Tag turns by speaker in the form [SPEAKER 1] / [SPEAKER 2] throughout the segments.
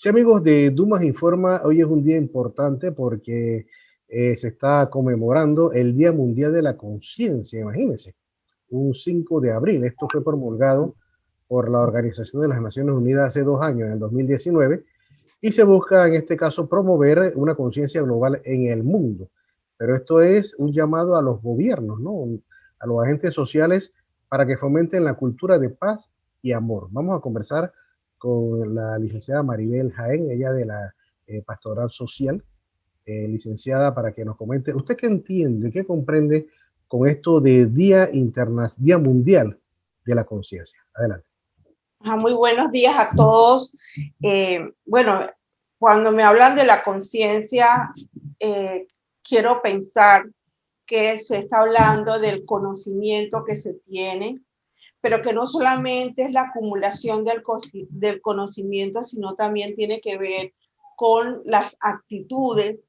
[SPEAKER 1] Sí, amigos de Dumas Informa, hoy es un día importante porque se está conmemorando el Día Mundial de la Conciencia, imagínense, un 5 de abril. Esto fue promulgado por la Organización de las Naciones Unidas hace 2 años, en el 2019, y se busca en este caso promover una conciencia global en el mundo. Pero esto es un llamado a los gobiernos, ¿no? A los agentes sociales para que fomenten la cultura de paz y amor. Vamos a conversar con la licenciada Maribel Jaén, ella de la Pastoral Social, licenciada, para que nos comente, ¿usted qué entiende, qué comprende con esto de Día Mundial de la Conciencia? Adelante.
[SPEAKER 2] Muy buenos días a todos. Bueno, cuando me hablan de la conciencia, quiero pensar que se está hablando del conocimiento que se tiene, pero que no solamente es la acumulación del conocimiento, sino también tiene que ver con las actitudes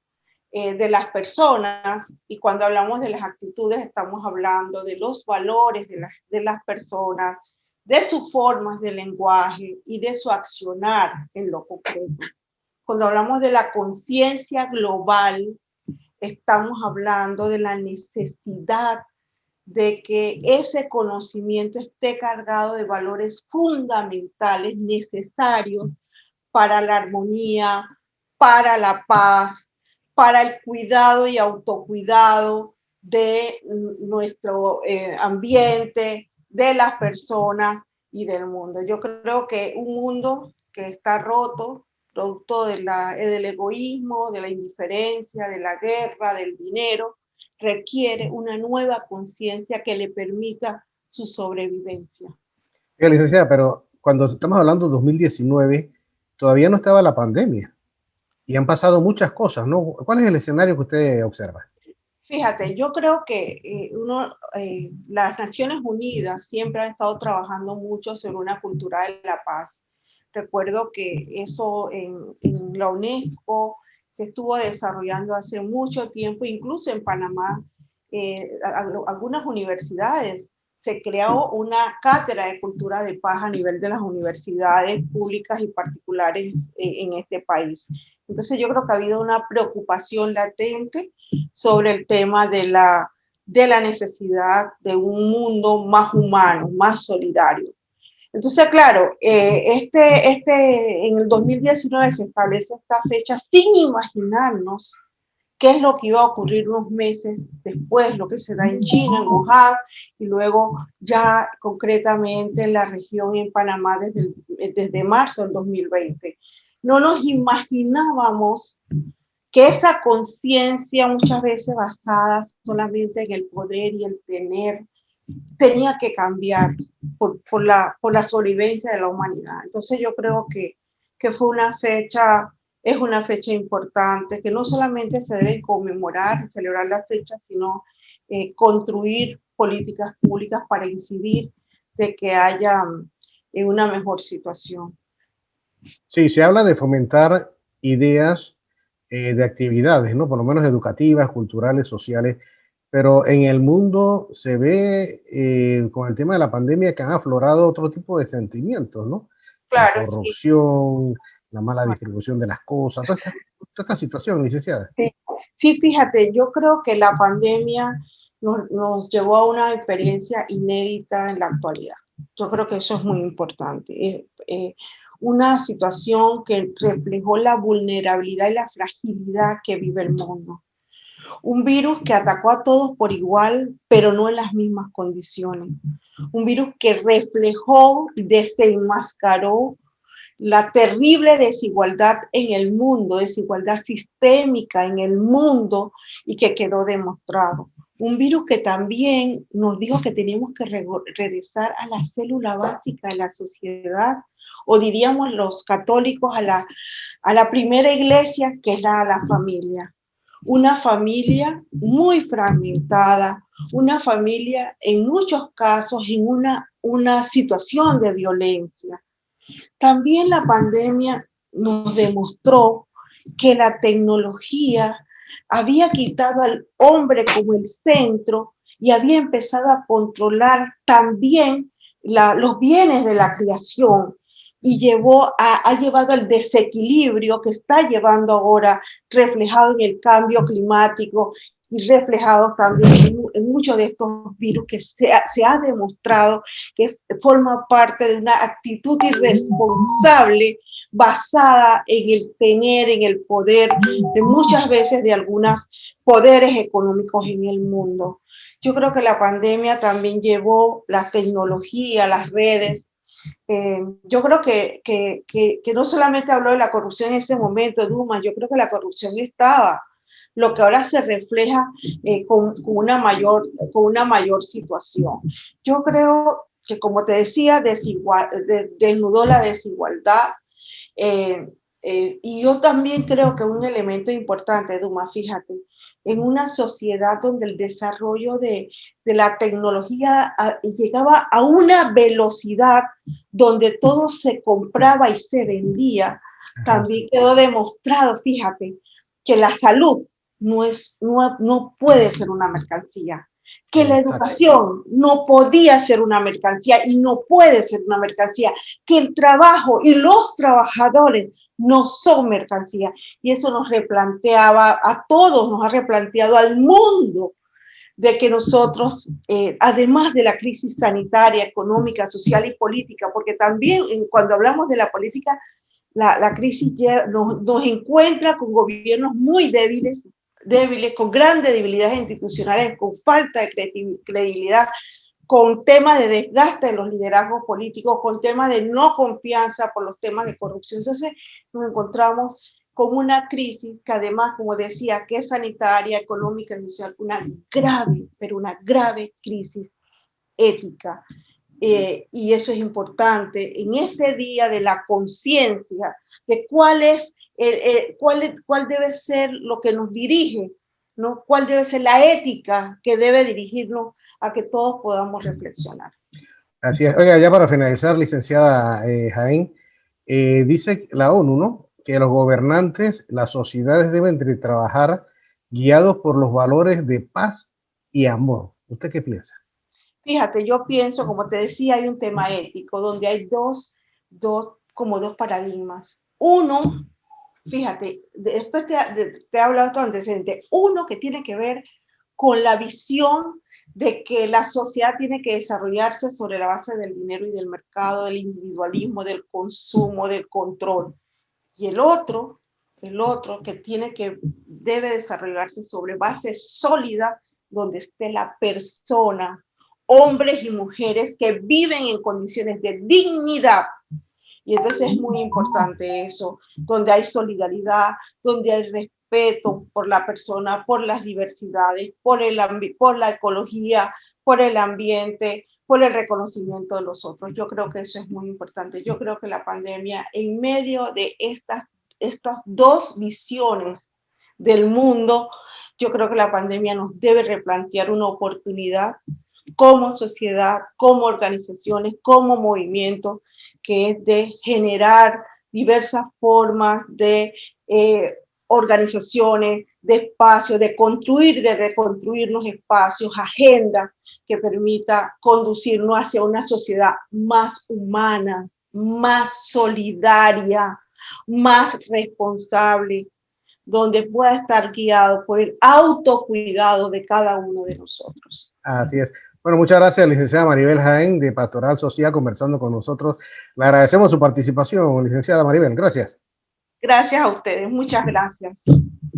[SPEAKER 2] de las personas. Y cuando hablamos de las actitudes, estamos hablando de los valores de las personas, de sus formas de lenguaje y de su accionar en lo concreto. Cuando hablamos de la conciencia global, estamos hablando de la necesidad de que ese conocimiento esté cargado de valores fundamentales necesarios para la armonía, para la paz, para el cuidado y autocuidado de nuestro ambiente, de las personas y del mundo. Yo creo que un mundo que está roto, producto del egoísmo, de la indiferencia, de la guerra, del dinero, requiere una nueva conciencia que le permita su sobrevivencia.
[SPEAKER 1] Licenciada, pero cuando estamos hablando de 2019, todavía no estaba la pandemia y han pasado muchas cosas, ¿no? ¿Cuál es el escenario que usted observa?
[SPEAKER 2] Fíjate, yo creo que las Naciones Unidas siempre han estado trabajando mucho sobre una cultura de la paz. Recuerdo que eso en la UNESCO se estuvo desarrollando hace mucho tiempo, incluso en Panamá, algunas universidades se creó una cátedra de cultura de paz a nivel de las universidades públicas y particulares en este país. Entonces yo creo que ha habido una preocupación latente sobre el tema de la necesidad de un mundo más humano, más solidario. Entonces, claro, en el 2019 se establece esta fecha sin imaginarnos qué es lo que iba a ocurrir unos meses después, lo que se da en China, en Wuhan, y luego ya concretamente en la región en Panamá desde marzo del 2020. No nos imaginábamos que esa conciencia muchas veces basada solamente en el poder y el tener tenía que cambiar por la sobrevivencia de la humanidad. Entonces yo creo que fue es una fecha importante, que no solamente se debe conmemorar, celebrar la fecha, sino construir políticas públicas para incidir de que haya una mejor situación.
[SPEAKER 1] Sí, se habla de fomentar ideas de actividades, ¿no? Por lo menos educativas, culturales, sociales, pero en el mundo se ve con el tema de la pandemia que han aflorado otro tipo de sentimientos, ¿no? La
[SPEAKER 2] Claro, sí.
[SPEAKER 1] corrupción, la mala distribución de las cosas, toda esta situación, licenciada.
[SPEAKER 2] Sí, sí, fíjate, yo creo que la pandemia nos llevó a una experiencia inédita en la actualidad. Yo creo que eso es muy importante. Una situación que reflejó la vulnerabilidad y la fragilidad que vive el mundo. Un virus que atacó a todos por igual, pero no en las mismas condiciones. Un virus que reflejó y desenmascaró la terrible desigualdad en el mundo, desigualdad sistémica en el mundo y que quedó demostrado. Un virus que también nos dijo que teníamos que regresar a la célula básica de la sociedad, o diríamos los católicos a la primera iglesia, que es la familia. Una familia muy fragmentada, una familia en muchos casos en una situación de violencia. También la pandemia nos demostró que la tecnología había quitado al hombre como el centro y había empezado a controlar también los bienes de la creación. ha llevado al desequilibrio que está llevando ahora, reflejado en el cambio climático y reflejado también en muchos de estos virus que se ha demostrado que forma parte de una actitud irresponsable basada en el tener, en el poder de muchas veces de algunos poderes económicos en el mundo. Yo creo que la pandemia también llevó la tecnología, las redes. Yo creo que no solamente habló de la corrupción en ese momento, Dumas, yo creo que la corrupción estaba, lo que ahora se refleja con una mayor situación. Yo creo que, como te decía, desnudó la desigualdad. Eh, y yo también creo que un elemento importante, Dumas, fíjate, en una sociedad donde el desarrollo de la tecnología llegaba a una velocidad donde todo se compraba y se vendía, también quedó demostrado, fíjate, que la salud no puede ser una mercancía, que la educación no podía ser una mercancía y no puede ser una mercancía, que el trabajo y los trabajadores no son mercancía. Y eso nos replanteaba a todos, nos ha replanteado al mundo de que nosotros, además de la crisis sanitaria, económica, social y política, porque también cuando hablamos de la política, la crisis nos encuentra con gobiernos muy débiles, con grandes debilidades institucionales, con falta de credibilidad, con temas de desgaste de los liderazgos políticos, con temas de no confianza por los temas de corrupción. Entonces nos encontramos con una crisis que además, como decía, que es sanitaria, económica y social, una grave, pero una grave crisis ética. Y eso es importante en este día de la conciencia de cuál debe ser lo que nos dirige, ¿no? Cuál debe ser la ética que debe dirigirnos a que todos podamos reflexionar.
[SPEAKER 1] Así es. Oiga, ya para finalizar, licenciada Jaén, dice la ONU, ¿no?, que los gobernantes, las sociedades deben de trabajar guiados por los valores de paz y amor. ¿Usted qué piensa?
[SPEAKER 2] Fíjate, yo pienso, como te decía, hay un tema ético donde hay como dos paradigmas. Uno, fíjate, después te he hablado de tu antecedente, uno que tiene que ver con la visión de que la sociedad tiene que desarrollarse sobre la base del dinero y del mercado, del individualismo, del consumo, del control. Y el otro debe desarrollarse sobre base sólida donde esté la persona, hombres y mujeres que viven en condiciones de dignidad. Y entonces es muy importante eso, donde hay solidaridad, donde hay respeto por la persona, por las diversidades, por la ecología, por el ambiente, por el reconocimiento de los otros. Yo creo que eso es muy importante. Yo creo que la pandemia, en medio de estas dos visiones del mundo, yo creo que la pandemia nos debe replantear una oportunidad como sociedad, como organizaciones, como movimientos, que es de generar diversas formas de organizaciones, de espacios, de construir, de reconstruir los espacios, agendas que permita conducirnos hacia una sociedad más humana, más solidaria, más responsable, donde pueda estar guiado por el autocuidado de cada uno de nosotros.
[SPEAKER 1] Así es. Bueno, muchas gracias, licenciada Maribel Jaén, de Pastoral Social, conversando con nosotros. Le agradecemos su participación, licenciada Maribel. Gracias.
[SPEAKER 2] Gracias a ustedes. Muchas gracias.